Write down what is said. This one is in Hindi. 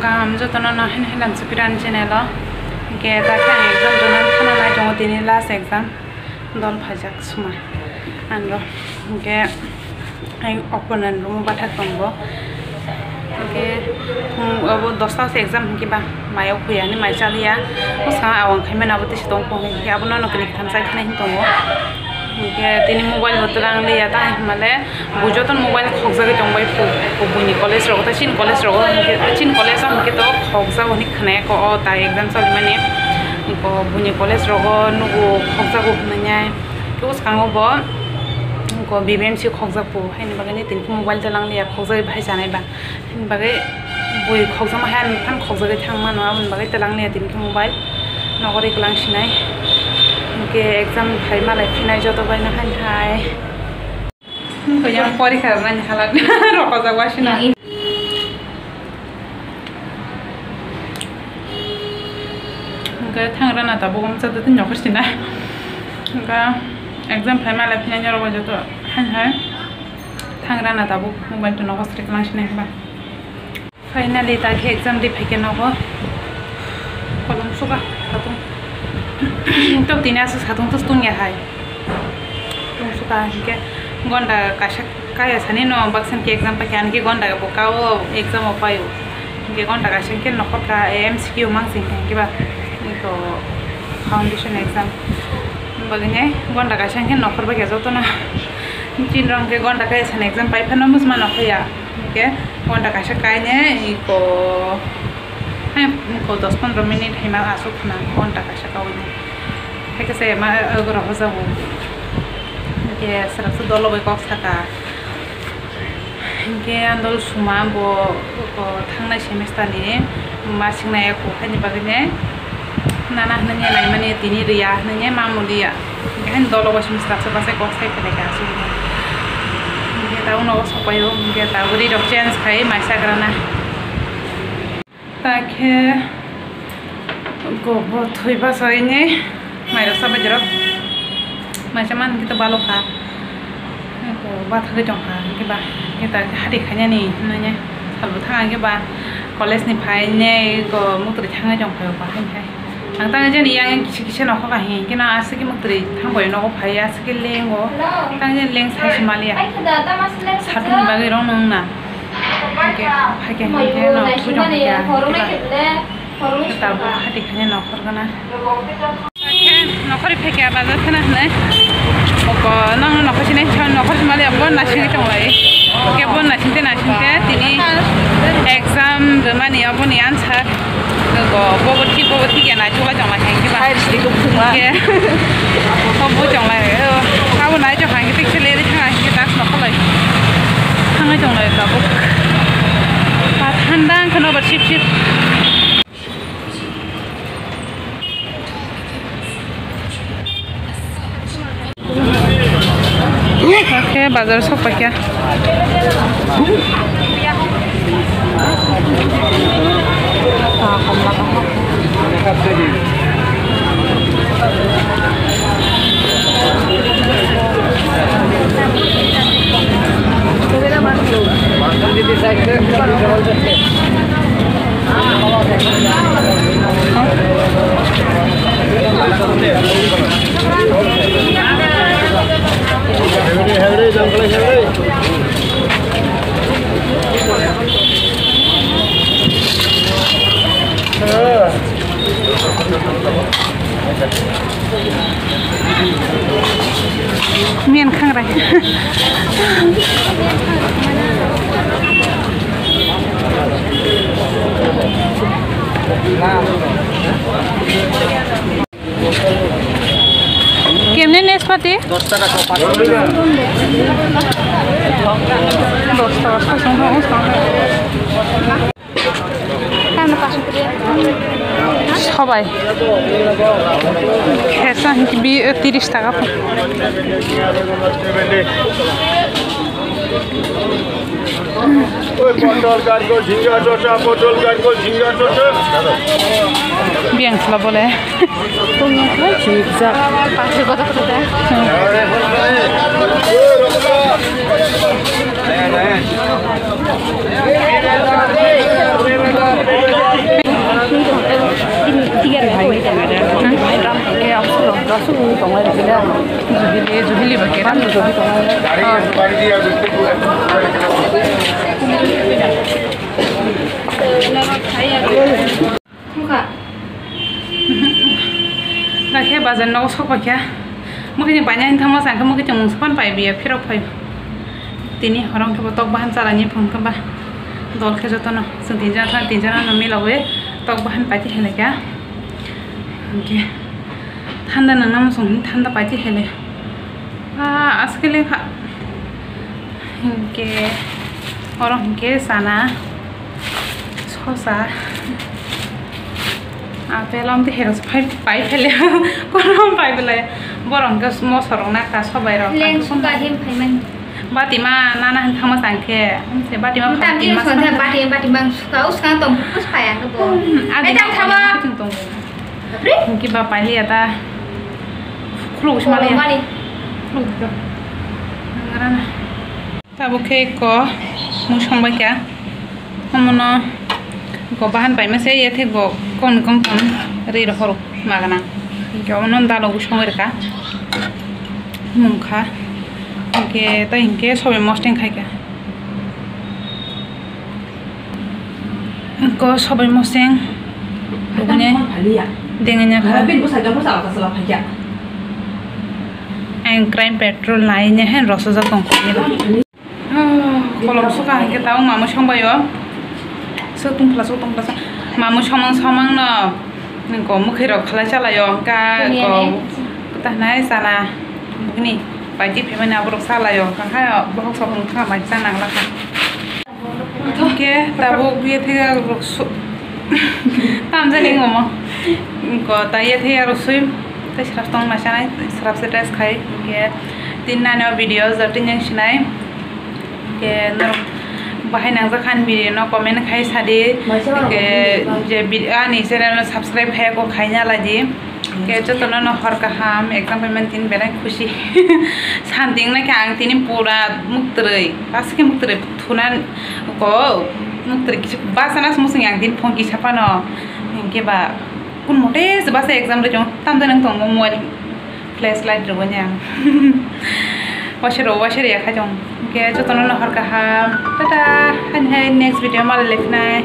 गाहाम जतन लांसुपिरान चेनेल के दाखे एग्जाम दोनों खाना नाय दङ दिनै लास्ट एग्जाम दल फाजाक सुमा आंरो के अपोनेंट रूम बाथा दंबो के अब 10टा से एग्जाम किबा मायाव फैयानि माइसालिया उसा आवन खायमेन आबो तिस दं फंगे के आबो नकनि थामसाय खानाय दङ के दिनै मोबाइल होतरां लिया ता माले बुजतन मोबाइल खगजागे दंबाय बुनि कॉलेज रगो ता चिन कॉलेज रगो चिन कॉलेज हम के तो खगजा हनि खनाय को ता एग्जाम साल माने को बुनि कॉलेज रगो नुगो खगजागो हननाय के उसखाङो बो को बीबीएमसी खगजापो हायनि बागै दिन मोबाइल तलां लिया खगजागे भाय जानाय बा बागै बुइ खगजा मा हान फान खगजागे थांमा नङा बुन बागै तलां लिया दिन मोबाइल नगरि गलांसिनाय के एग्जाम भाई मालाय फिनाय जत बायना हाय कयां परीक्षा रानि हालात रक जागासिनो गा थांराना दाबो गमसा दन नखरसिना गा एग्जाम भाई मालाय फिनाय रक जत हाय थांराना दाबो मोबाइल तो नखरसिक लांसिनाय बा फाइनाली ताके एग्जाम दि फैके नगो कलम सुगा हातुं तो दिना से साथों तो तुंग याहाय तुम सुका के गोंडा काशा काय सने नो बक्सन के एग्जाम पे कान के गोंडा का बोकाओ एग्जाम अपायो के गोंडा काशा के नखर का एमसीक्यू मांगसिं के बा तो फाउंडेशन एग्जाम बगने गोंडा काशा के नखर बा गेजो तो ना तीन रंग के गोंडा का सन एग्जाम पाइ फनो मुसमा नखया के गोंडा काशा काय ने इको को 10-15 मिनट है मां आसु खना घंटा का सकावने है के से मा अगर हो जाबो के सरस दलबे कक साका के आंदल सुमा बो को थांनाय सेमेस्टार नि मासिंनाय को फानि बागैने नाना हनने लाइ माने दिनि रिया हनने मामुलिया गहन दलबे सेमेस्टार से पासे कक साइ फले का आसु के ता उनो सपायो के ता उरि रक चेंज खाय माइसाग्राना ताके गोबो थुइबा सयने माइरा सब जरा माइसामान कि तो बालो खा को बात के जंखा के बा के ता हादि खाने नि नने सालबो थाङा के बा कॉलेज नि फाइने को मुक्ति थाङा जंखा बा हाय आं ता जे नि आं किछि किछि नखो का हे के ना आसे के मुक्ति थांबय नखो फाय आसे के लेंगो ता जे लेंग साइस मालिया साथुनि बागै रं नंना के फाके के ना थुजं के ताबो हादि खाने नखर गना के नखरि फेके बाजार थाना हने ओको नंग नखसिने छन नखर माले अब नासिंगे तंलाय के बन नासिंते नासिंते तिनि एग्जाम माने अब नि आन्सर को बबति के ना जुला जमा हेंगे बा हाइर को फुमा के बबो जंलाय काबो नाय जो हांगे ते खेले रे थाङा के दास नखलाय थाङा जंलाय दाबो ठंडा खनो बर चिप चिप ओके बाजार सब क्या miền khang này কেমনে নেসপাতি 10 টাকা 5 টাকা 10 টাকা কেমন 5 টাকা সবাই খেসা কি 30 টাকা ওই পটল গাড়গো ঝিঙ্গা চোচা পটল গাড়গো ঝিঙ্গা চোচা bien se la bole ঠিক যা পাশে কথা কথা Lagi bazar nau sok pakai, mungkin banyak yang tamu sangka mungkin cuma sepan pai biar firok pai. Tini orang tu tok bahan caranya pun keba, dol kerja tu no, sentinja nami lawe tok bahan pai hele kya, okay. Thanda nang sung thanda pai hele, askele kha, okay, orang ke sana, sosa. Pelam tu harus pai pele, korang pai pele, borong ke semua sorong nak tas sabai ro. Langsung batim payment. Batima nana thama sangke, se batima. Tapi macam mana batim kau sekarang tom pus payah tu bo. Ada thama. Mungkin bapa ini ada clue semua ni. Clue tu. Ngarana. Tabu ke ko, musong baca, kamu go bahan pai masih ya the go kon ri ro horo magana ke onon dalo usong erka mungkha ke ta inke sobe mosteng khai ke ko sobe mosteng rugune dengenya kha ang crime petrol lainnya hen rosoja tong ni kolom suka ke tahu mamu songbayo tung plus mamu somang no nengko mukhirok khala chalayo ka ko tanai sana begini baji pemana abrok salayo ka ha bohok sobong tha mai sana laka oke tabo gie thega tam jani ngomo ko taiye thega rosui te sraf tong masana sraf se test khai ke tinna no videos atin yang shinai ke no bahai nang zakhan video no comment khai sade ke je ani channel no subscribe hai ko khainya laji ke jotono no hor ka ham exam payment tin bera khushi santing na ke ang tini pura muktrei paske muktrei thunan ko muktrei kichu basana smusing ang tin phone ki chapa no ke ba kun mote se basa exam re jong tam da nang tong mobile flashlight ro nya washer ya kha jong ke jotono no hor ka ham tata han hai next video mal leknai